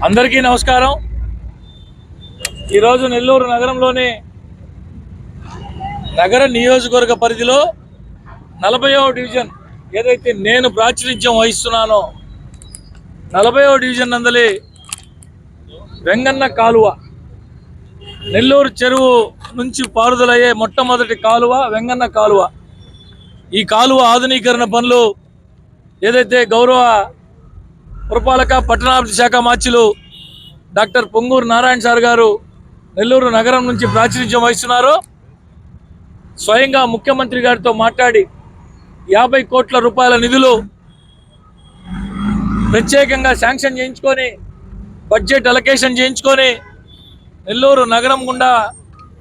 అందరికీ నమస్కారం। ఈరోజు నెల్లూరు నగరంలోని నగర నియోజకవర్గ పరిధిలో 40వ డివిజన్ ఏదైతే నేను ప్రాతినిధ్యం వహిస్తున్నానో 40వ డివిజన్ నందలి వెంగన్న కాలువ, నెల్లూరు చెరువు నుంచి పారుదలయ్యే మొట్టమొదటి కాలువ వెంగన్న కాలువ। ఈ కాలువ ఆధునీకరణ పనులు ఏదైతే గౌరవ పురపాలక పట్టణాభివృద్ధి శాఖ మార్చులు డాక్టర్ పొంగూరు నారాయణ సార్ గారు నెల్లూరు నగరం నుంచి ప్రాతినిధ్యం వహిస్తున్నారో, స్వయంగా ముఖ్యమంత్రి గారితో మాట్లాడి 50 కోట్ల రూపాయల నిధులు ప్రత్యేకంగా శాంక్షన్ చేయించుకొని బడ్జెట్ అలొకేషన్ చేయించుకొని నెల్లూరు నగరం గుండా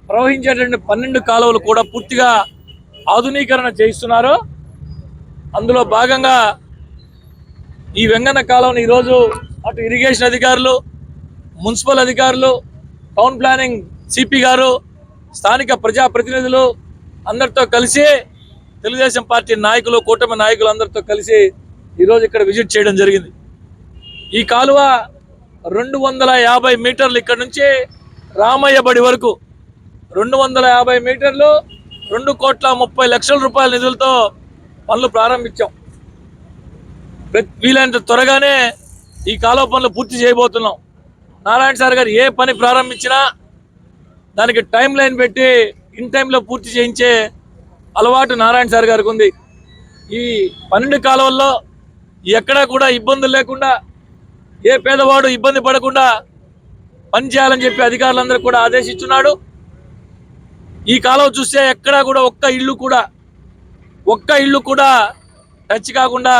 ప్రవహించేటువంటి 12 కాలువలు కూడా పూర్తిగా ఆధునీకరణ చేయిస్తున్నారు। అందులో భాగంగా ఈ వెంగన్న కాలువను ఈరోజు అటు ఇరిగేషన్ అధికారులు, మున్సిపల్ అధికారులు, టౌన్ ప్లానింగ్ సిపి గారు, స్థానిక ప్రజాప్రతినిధులు అందరితో కలిసి తెలుగుదేశం పార్టీ నాయకులు, కూటమి నాయకులు అందరితో కలిసి ఈరోజు ఇక్కడ విజిట్ చేయడం జరిగింది। ఈ కాలువ 250 మీటర్లు ఇక్కడ నుంచి రామయ్య బడి వరకు 250 మీటర్లు 2,30,00,000 రూపాయల నిధులతో పనులు ప్రారంభించాం। వీలైనంత త్వరగానే ఈ కాలువ పనులు పూర్తి చేయబోతున్నాం। నారాయణ సార్ గారు ఏ పని ప్రారంభించినా దానికి టైం లైన్ పెట్టి ఇన్ టైంలో పూర్తి చేయించే అలవాటు నారాయణ సార్ గారికి ఉంది। ఈ 12 కాలువల్లో ఎక్కడా కూడా ఇబ్బందులు లేకుండా, ఏ పేదవాడు ఇబ్బంది పడకుండా పని చేయాలని చెప్పి అధికారులందరూ కూడా ఆదేశిస్తున్నాడు। ఈ కాలువ చూస్తే ఎక్కడా కూడా ఒక్క ఇల్లు కూడా టచ్ కాకుండా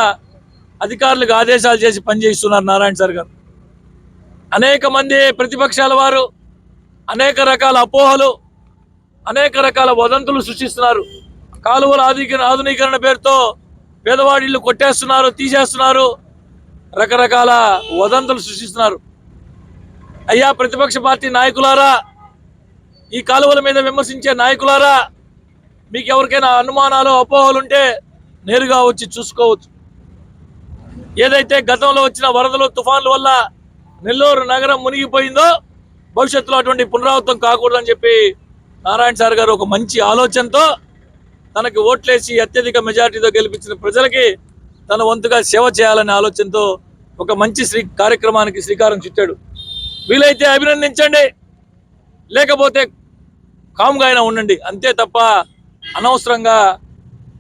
అధికారులకు ఆదేశాలు చేసి పనిచేస్తున్నారు నారాయణ సార్ గారు। అనేక మంది ప్రతిపక్షాల వారు అనేక రకాల అపోహలు, అనేక రకాల వదంతులు సృష్టిస్తున్నారు। కాలువల ఆధునీకరణ పేరుతో పేదవాడి ఇల్లు కొట్టేస్తున్నారు, తీసేస్తున్నారు, రకరకాల వదంతులు సృష్టిస్తున్నారు। అయ్యా ప్రతిపక్ష పార్టీ నాయకులారా, ఈ కాలువల మీద విమర్శించే నాయకులారా, మీకు ఎవరికైనా అనుమానాలు, అపోహలు ఉంటే నేరుగా వచ్చి చూసుకోవచ్చు। ఏదైతే గతంలో వచ్చిన వరదలు, తుఫాన్ల వల్ల నెల్లూరు నగరం మునిగిపోయిందో భవిష్యత్తులో అటువంటి పునరావృతం కాకూడదని చెప్పి నారాయణ సార్ గారు ఒక మంచి ఆలోచనతో తనకి ఓట్లేసి అత్యధిక మెజార్టీతో గెలిపించిన ప్రజలకి తన వంతుగా సేవ చేయాలనే ఆలోచనతో ఒక మంచి కార్యక్రమానికి శ్రీకారం చుట్టాడు। వీలైతే అభినందించండి, లేకపోతే కామ్గా అయినా ఉండండి, అంతే తప్ప అనవసరంగా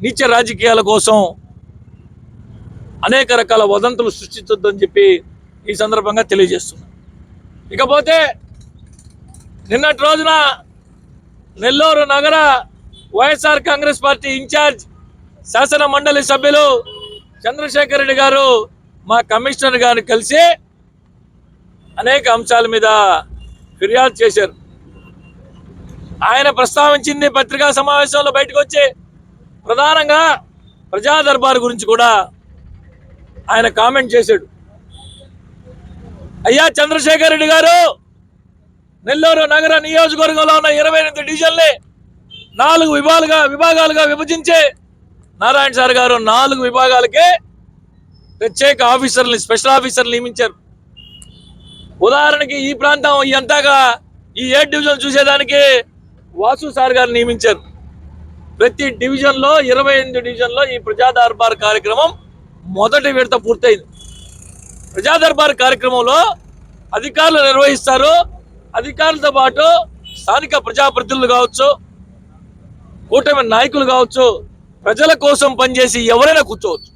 నీచ రాజకీయాల కోసం అనేక రకాల వదంతులు సృష్టించొద్దని చెప్పి ఈ సందర్భంగా తెలియజేస్తున్నా। ఇకపోతే నిన్నటి రోజున నెల్లూరు నగర వైఎస్ఆర్ కాంగ్రెస్ పార్టీ ఇన్ఛార్జ్ శాసన మండలి సభ్యులు చంద్రశేఖర్ రెడ్డి గారు మా కమిషనర్ గారిని కలిసి అనేక అంశాల మీద ఫిర్యాదు చేశారు। ఆయన ప్రస్తావించింది పత్రికా సమావేశంలో బయటకు వచ్చి ప్రధానంగా ప్రజా దర్బార్ గురించి కూడా ఆయన కామెంట్ చేశాడు। అయ్యా చంద్రశేఖర్ రెడ్డి గారు, నెల్లూరు నగర నియోజకవర్గంలో ఉన్న 28 డివిజన్లే 4 విభాగాలుగా విభజించి నారాయణ సార్ గారు 4 విభాగాలకే ప్రత్యేక ఆఫీసర్లు, స్పెషల్ ఆఫీసర్లు నియమించారు। ఉదాహరణకి ఈ ప్రాంతం అంతాగా ఈ 7 డివిజన్ చూసేదానికి వాసు సార్ గారు నియమించారు। ప్రతి డివిజన్లో 28 డివిజన్లో ఈ ప్రజా దర్బార్ కార్యక్రమం మొదటి విడత పూర్తయింది। ప్రజా దర్బార్ కార్యక్రమంలో అధికారులు నిర్వహిస్తారు, అధికారులతో పాటు స్థానిక ప్రజాప్రతినిధులు కావచ్చు, కూటమి నాయకులు కావచ్చు, ప్రజల కోసం పనిచేసి ఎవరైనా కూర్చోవచ్చు।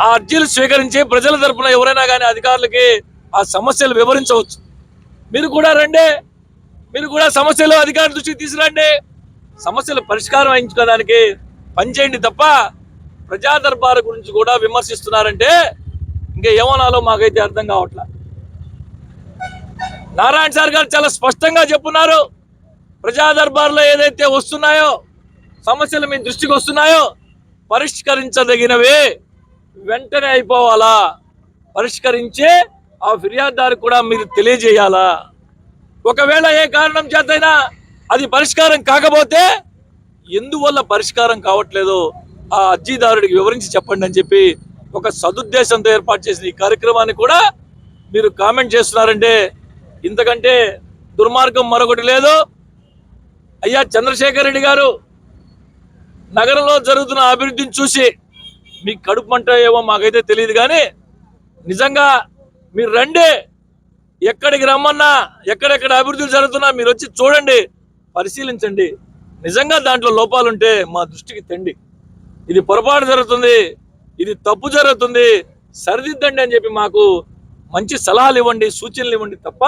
ఆ అర్జీలు స్వీకరించి ప్రజల తరపున ఎవరైనా కానీ అధికారులకి ఆ సమస్యలు వివరించవచ్చు। మీరు కూడా రండి, మీరు కూడా సమస్యలు అధికారుల దృష్టికి తీసుకురండి, సమస్యలు పరిష్కారం అయించుకోవడానికి పనిచేయండి తప్ప ప్రజా దర్బారు గురించి కూడా విమర్శిస్తున్నారంటే ఇంకా ఏమనాలో మాకైతే అర్థం కావట్లా. నారాయణ సార్ గారు చాలా స్పష్టంగా చెప్పున్నారు, ప్రజా దర్బార్లో ఏదైతే వస్తున్నాయో సమస్యలు మీ దృష్టికి వస్తున్నాయో పరిష్కరించదగినవి వెంటనే అయిపోవాలా, పరిష్కరించే ఆ ఫిర్యాదుదారు కూడా మీరు తెలియజేయాలా. ఒకవేళ ఏ కారణం చేతైనా అది పరిష్కారం కాకపోతే ఎందువల్ల పరిష్కారం కావట్లేదో ఆ అర్జీదారుడికి వివరించి చెప్పండి అని చెప్పి ఒక సదుద్దేశంతో ఏర్పాటు చేసిన ఈ కార్యక్రమాన్ని కూడా మీరు కామెంట్ చేస్తున్నారంటే ఇంతకంటే దుర్మార్గం మరొకటి లేదు. అయ్యా చంద్రశేఖర్ రెడ్డి గారు, నగరంలో జరుగుతున్న అభివృద్ధిని చూసి మీకు కడుపు మంట ఏమో మాకైతే తెలియదు, కానీ నిజంగా మీరు రండి, ఎక్కడికి రమ్మన్నా ఎక్కడెక్కడ అభివృద్ధులు జరుగుతున్నా మీరు వచ్చి చూడండి, పరిశీలించండి. నిజంగా దాంట్లో లోపాలుంటే మా దృష్టికి తెండి, ఇది పొరపాటు జరుగుతుంది, ఇది తప్పు జరుగుతుంది, సరిదిద్దండి అని చెప్పి మాకు మంచి సలహాలు ఇవ్వండి, సూచనలు ఇవ్వండి తప్ప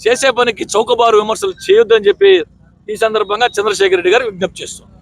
చేసే పనికి చౌకబారు విమర్శలు చేయొద్దని చెప్పి ఈ సందర్భంగా చంద్రశేఖర్ రెడ్డి గారు విజ్ఞప్తి చేస్తున్నాం.